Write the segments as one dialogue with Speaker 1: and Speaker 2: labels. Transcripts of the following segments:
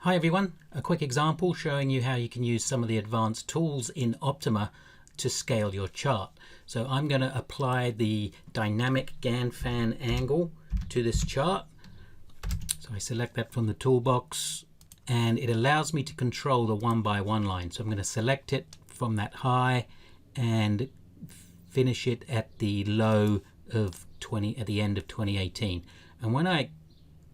Speaker 1: Hi everyone, a quick example showing you how you can use some of the advanced tools in Optuma to scale your chart. So I'm going to apply the dynamic Gann fan angle to this chart. So I select that from the toolbox and it allows me to control the 1x1 line. So I'm going to select it from that high and finish it at the low of at the end of 2018. And when I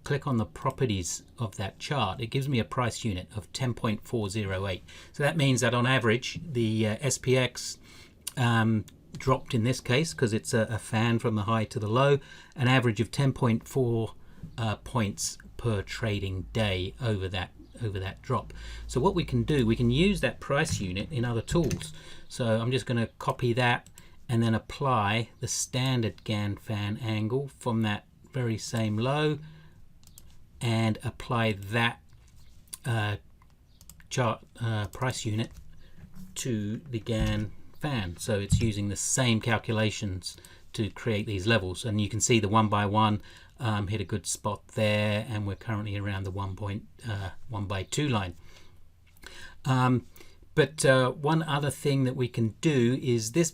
Speaker 1: click on the properties of that chart, it gives me a price unit of 10.408. So that means that on average the SPX dropped in this case, because it's a fan from the high to the low, an average of 10.4 points per trading day over that drop. So what we can do, we can use that price unit in other tools. So I'm just going to copy that and then apply the standard Gann fan angle from that very same low and apply that chart price unit to the Gann fan. So it's using the same calculations to create these levels, and you can see the 1x1 hit a good spot there, and we're currently around the 1x2 line. But one other thing that we can do is this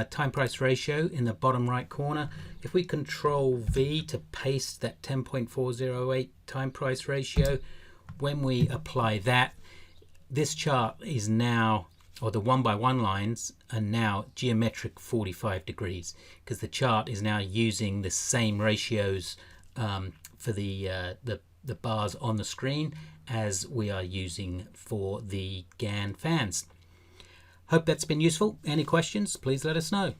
Speaker 1: time price ratio in the bottom right corner. If we control V to paste that 10.408 time price ratio, when we apply that, this chart is now, or the 1x1 lines are now geometric 45 degrees, because the chart is now using the same ratios for the bars on the screen as we are using for the Gann fans. Hope that's been useful. Any questions, please let us know.